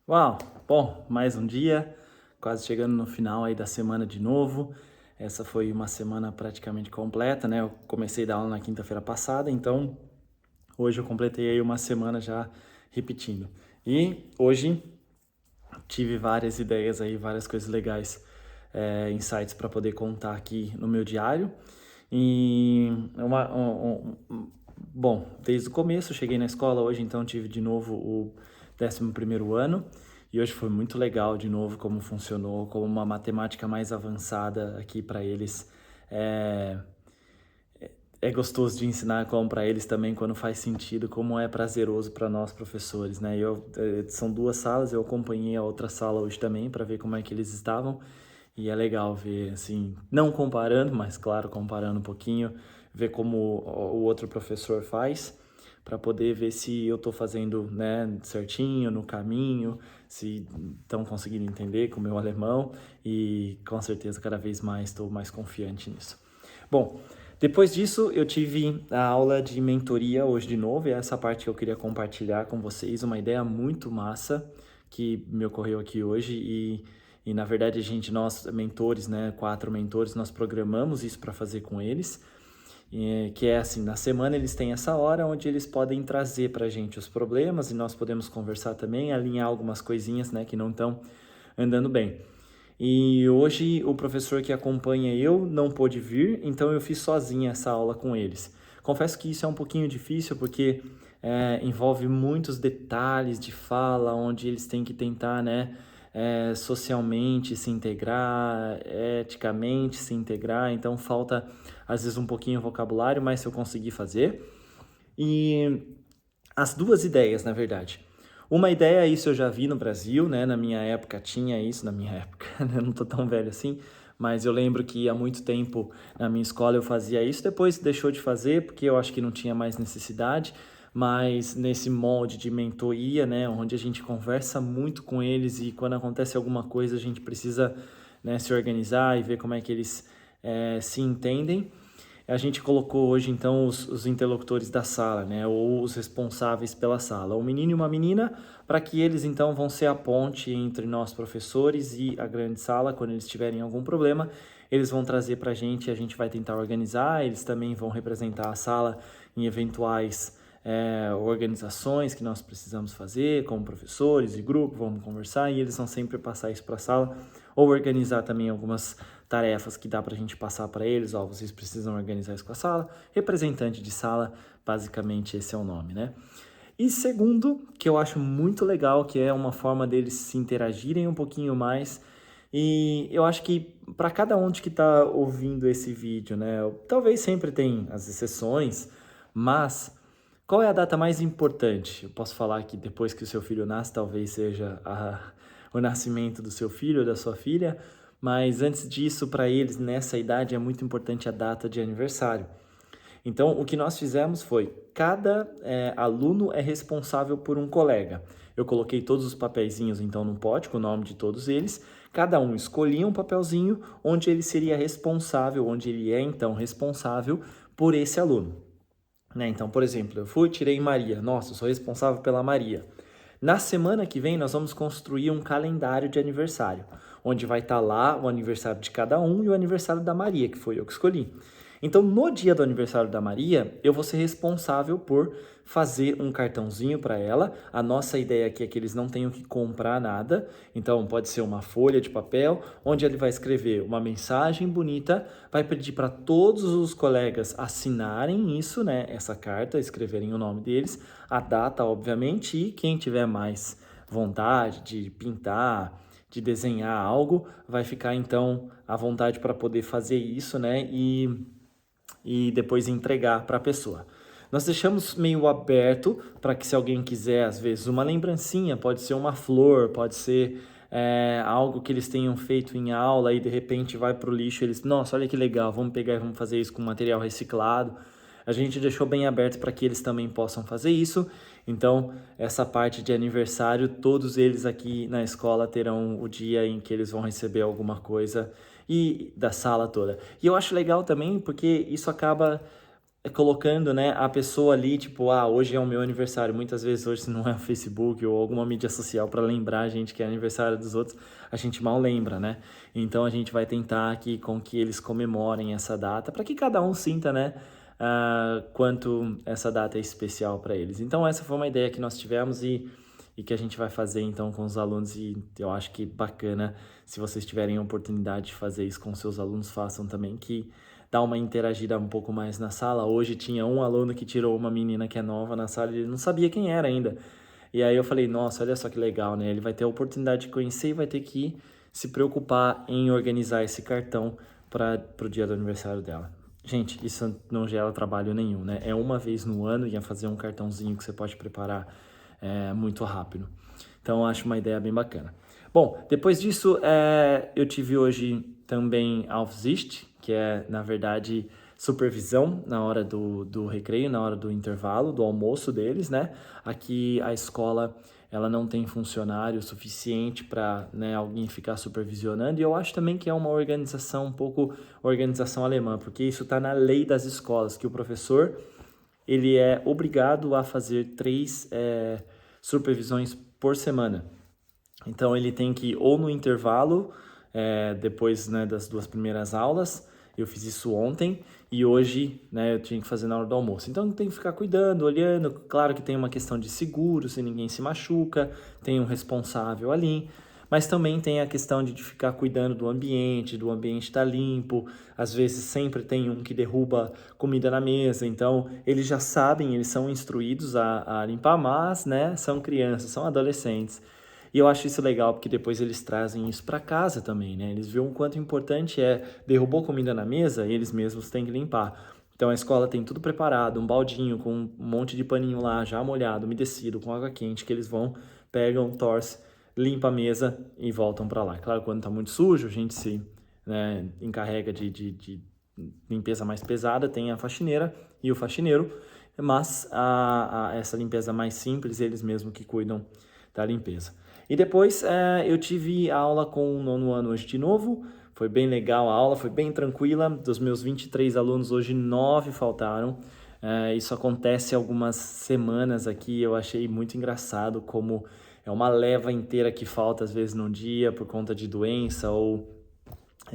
Uau! Bom, mais um dia, quase chegando no final aí da semana de novo. Essa foi uma semana praticamente completa, né? Eu comecei a dar aula na quinta-feira passada, então hoje eu completei aí uma semana já repetindo. E hoje tive várias ideias aí, várias coisas legais, insights para poder contar aqui no meu diário. E bom, desde o começo eu cheguei na escola hoje, então tive de novo o 11º ano. E hoje foi muito legal de novo como funcionou, como uma matemática mais avançada aqui para eles. É, é gostoso de ensinar como para eles também quando faz sentido, como é prazeroso para nós professores, né? São duas salas, eu acompanhei a outra sala hoje também para ver como é que eles estavam. E é legal ver, assim, não comparando, mas claro, comparando um pouquinho, ver como o outro professor faz, para poder ver se eu estou fazendo, né, certinho, no caminho, se estão conseguindo entender com o meu alemão, e com certeza cada vez mais estou mais confiante nisso. Bom, depois disso eu tive a aula de mentoria hoje de novo, e é essa parte que eu queria compartilhar com vocês, uma ideia muito massa que me ocorreu aqui hoje e na verdade, nós mentores, né, 4 mentores, nós programamos isso para fazer com eles, que é assim, na semana eles têm essa hora onde eles podem trazer para a gente os problemas e nós podemos conversar também, alinhar algumas coisinhas, né, que não estão andando bem. E hoje o professor que acompanha eu não pôde vir, então eu fiz sozinha essa aula com eles. Confesso que isso é um pouquinho difícil porque envolve muitos detalhes de fala, onde eles têm que tentar, né, socialmente se integrar, eticamente se integrar, então falta às vezes um pouquinho vocabulário, mas se eu conseguir fazer. E as duas ideias, na verdade. Uma ideia, isso eu já vi no Brasil, né? Na minha época tinha isso, na minha época, né? Eu não tô tão velho assim, mas eu lembro que há muito tempo na minha escola eu fazia isso, depois deixou de fazer porque eu acho que não tinha mais necessidade, mas nesse molde de mentoria, né, onde a gente conversa muito com eles e quando acontece alguma coisa a gente precisa, né, se organizar e ver como é que eles se entendem. A gente colocou hoje, então, os interlocutores da sala, né, ou os responsáveis pela sala, um menino e uma menina, para que eles, então, vão ser a ponte entre nós, professores, e a grande sala. Quando eles tiverem algum problema, eles vão trazer para a gente vai tentar organizar, eles também vão representar a sala em eventuais organizações que nós precisamos fazer, como professores e grupo, vamos conversar, e eles vão sempre passar isso para a sala, ou organizar também algumas tarefas que dá para a gente passar para eles, ó, vocês precisam organizar isso com a sala, representante de sala, basicamente esse é o nome, né? E segundo, que eu acho muito legal, que é uma forma deles se interagirem um pouquinho mais, e eu acho que para cada um de que está ouvindo esse vídeo, né, talvez sempre tem as exceções, mas qual é a data mais importante? Eu posso falar que depois que o seu filho nasce, talvez seja o nascimento do seu filho ou da sua filha, mas antes disso, para eles, nessa idade, é muito importante a data de aniversário. Então, o que nós fizemos foi, cada aluno é responsável por um colega. Eu coloquei todos os papeizinhos, então, num pote com o nome de todos eles. Cada um escolhia um papelzinho onde ele seria responsável, onde ele é, então, responsável por esse aluno. Né? Então, por exemplo, tirei Maria. Nossa, eu sou responsável pela Maria. Na semana que vem, nós vamos construir um calendário de aniversário, onde vai estar lá o aniversário de cada um e o aniversário da Maria, que foi eu que escolhi. Então, no dia do aniversário da Maria, eu vou ser responsável por fazer um cartãozinho para ela. A nossa ideia aqui é que eles não tenham que comprar nada. Então, pode ser uma folha de papel, onde ele vai escrever uma mensagem bonita, vai pedir para todos os colegas assinarem isso, né? Essa carta, escreverem o nome deles, a data, obviamente, e quem tiver mais vontade de pintar, de desenhar algo, vai ficar então à vontade para poder fazer isso, né? E depois entregar para a pessoa. Nós deixamos meio aberto para que se alguém quiser, às vezes, uma lembrancinha, pode ser uma flor, pode ser algo que eles tenham feito em aula e de repente vai para o lixo, eles, nossa, olha que legal, vamos pegar e vamos fazer isso com material reciclado. A gente deixou bem aberto para que eles também possam fazer isso. Então, essa parte de aniversário, todos eles aqui na escola terão o dia em que eles vão receber alguma coisa e da sala toda. E eu acho legal também porque isso acaba colocando, né, a pessoa ali, tipo, hoje é o meu aniversário. Muitas vezes hoje, se não é o Facebook ou alguma mídia social para lembrar a gente que é aniversário dos outros, a gente mal lembra, né? Então a gente vai tentar aqui com que eles comemorem essa data, para que cada um sinta, né, quanto essa data é especial para eles. Então essa foi uma ideia que nós tivemos e que a gente vai fazer então com os alunos, e eu acho que bacana, se vocês tiverem a oportunidade de fazer isso com seus alunos, façam também, que dá uma interagida um pouco mais na sala. Hoje tinha um aluno que tirou uma menina que é nova na sala e ele não sabia quem era ainda. E aí eu falei, nossa, olha só que legal, né? Ele vai ter a oportunidade de conhecer e vai ter que se preocupar em organizar esse cartão para o dia do aniversário dela. Gente, isso não gera trabalho nenhum, né? É uma vez no ano, ia fazer um cartãozinho que você pode preparar muito rápido. Então, eu acho uma ideia bem bacana. Bom, depois disso, eu tive hoje também Aufsicht, que é, na verdade, supervisão na hora do recreio, na hora do intervalo, do almoço deles, né? Aqui a escola, ela não tem funcionário suficiente para, né, alguém ficar supervisionando, e eu acho também que é uma organização, um pouco organização alemã, porque isso está na lei das escolas, que o professor, ele é obrigado a fazer 3 supervisões por semana. Então ele tem que, ou no intervalo, depois, né, das 2 primeiras aulas, eu fiz isso ontem, e hoje, né, eu tinha que fazer na hora do almoço. Então tem que ficar cuidando, olhando. Claro que tem uma questão de seguro, se ninguém se machuca, tem um responsável ali, mas também tem a questão de ficar cuidando do ambiente estar limpo. Às vezes sempre tem um que derruba comida na mesa, então eles já sabem, eles são instruídos a limpar, mas, né, são crianças, são adolescentes. E eu acho isso legal, porque depois eles trazem isso para casa também, né? Eles veem o quanto importante derrubou comida na mesa, eles mesmos têm que limpar. Então a escola tem tudo preparado, um baldinho com um monte de paninho lá, já molhado, umedecido, com água quente, que eles vão, pegam, torcem, limpa a mesa e voltam para lá. Claro, quando tá muito sujo, a gente se, né, encarrega de limpeza mais pesada, tem a faxineira e o faxineiro, mas essa limpeza mais simples, eles mesmos que cuidam da limpeza. E depois eu tive aula com o 9º ano hoje de novo, foi bem legal a aula, foi bem tranquila. Dos meus 23 alunos, hoje 9 faltaram. Isso acontece algumas semanas aqui, eu achei muito engraçado como é uma leva inteira que falta às vezes num dia por conta de doença ou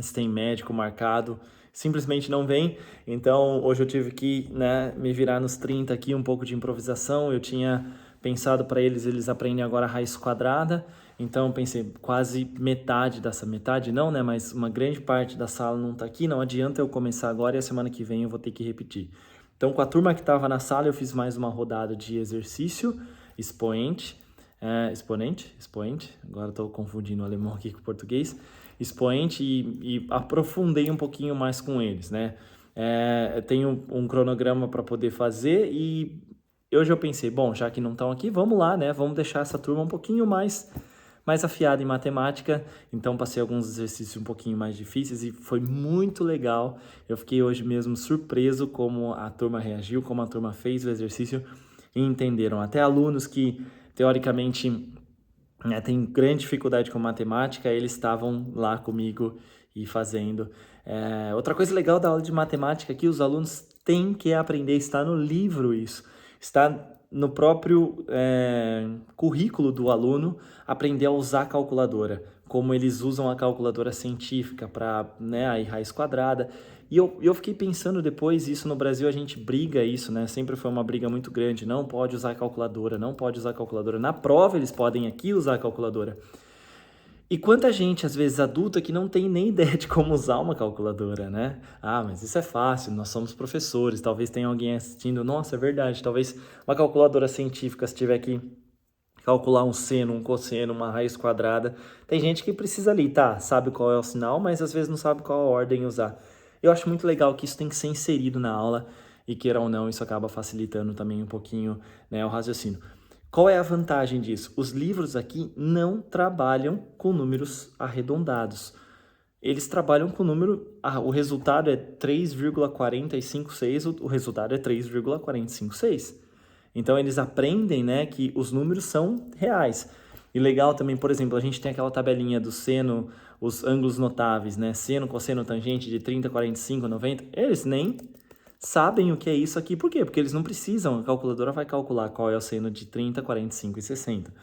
se tem médico marcado, simplesmente não vem. Então hoje eu tive que, né, me virar nos 30 aqui, um pouco de improvisação. Eu tinha pensado para eles aprendem agora a raiz quadrada, então eu pensei, quase metade dessa, metade não, né, mas uma grande parte da sala não está aqui, não adianta eu começar agora e a semana que vem eu vou ter que repetir. Então com a turma que estava na sala eu fiz mais uma rodada de exercício, expoente, agora estou confundindo o alemão aqui com o português, expoente, e aprofundei um pouquinho mais com eles, né. Tenho um cronograma para poder fazer, e hoje eu pensei, bom, já que não estão aqui, vamos lá, né? Vamos deixar essa turma um pouquinho mais afiada em matemática. Então passei alguns exercícios um pouquinho mais difíceis e foi muito legal. Eu fiquei hoje mesmo surpreso como a turma reagiu, como a turma fez o exercício e entenderam. Até alunos que, teoricamente, têm grande dificuldade com matemática, eles estavam lá comigo e fazendo. Outra coisa legal da aula de matemática aqui, os alunos têm que aprender, está no livro isso. Está no próprio currículo do aluno aprender a usar a calculadora, como eles usam a calculadora científica para, né, a raiz quadrada. E eu fiquei pensando depois, isso no Brasil a gente briga isso, né? Sempre foi uma briga muito grande, não pode usar a calculadora, não pode usar a calculadora. Na prova eles podem aqui usar a calculadora. E quanta gente, às vezes, adulta, que não tem nem ideia de como usar uma calculadora, né? Mas isso é fácil, nós somos professores, talvez tenha alguém assistindo, nossa, é verdade, talvez uma calculadora científica, se tiver que calcular um seno, um cosseno, uma raiz quadrada, tem gente que precisa ali, sabe qual é o sinal, mas às vezes não sabe qual a ordem usar. Eu acho muito legal que isso tem que ser inserido na aula, e queira ou não, isso acaba facilitando também um pouquinho, né, o raciocínio. Qual é a vantagem disso? Os livros aqui não trabalham com números arredondados. Eles trabalham com número... o resultado é 3,456, o resultado é 3,456. Então, eles aprendem, né, que os números são reais. E legal também, por exemplo, a gente tem aquela tabelinha do seno, os ângulos notáveis, né? Seno, cosseno, tangente de 30, 45, 90. Eles nem sabem o que é isso aqui. Por quê? Porque eles não precisam, a calculadora vai calcular qual é o seno de 30, 45 e 60.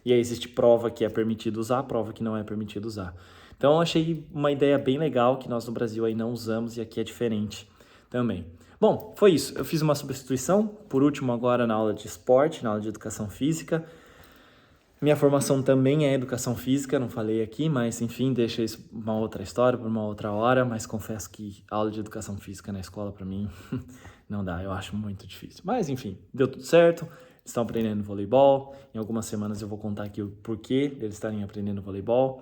E aí existe prova que é permitido usar, prova que não é permitido usar. Então eu achei uma ideia bem legal que nós no Brasil aí não usamos e aqui é diferente também. Bom, foi isso. Eu fiz uma substituição, por último agora na aula de esporte, na aula de educação física. Minha formação também é educação física, não falei aqui, mas enfim, deixa isso uma outra história para uma outra hora, mas confesso que a aula de educação física na escola para mim não dá, eu acho muito difícil. Mas enfim, deu tudo certo, estão aprendendo voleibol, em algumas semanas eu vou contar aqui o porquê deles estarem aprendendo voleibol,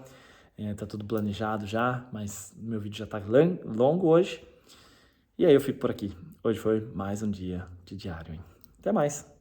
tá tudo planejado já, mas meu vídeo já tá longo hoje, e aí eu fico por aqui. Hoje foi mais um dia de diário, hein? Até mais!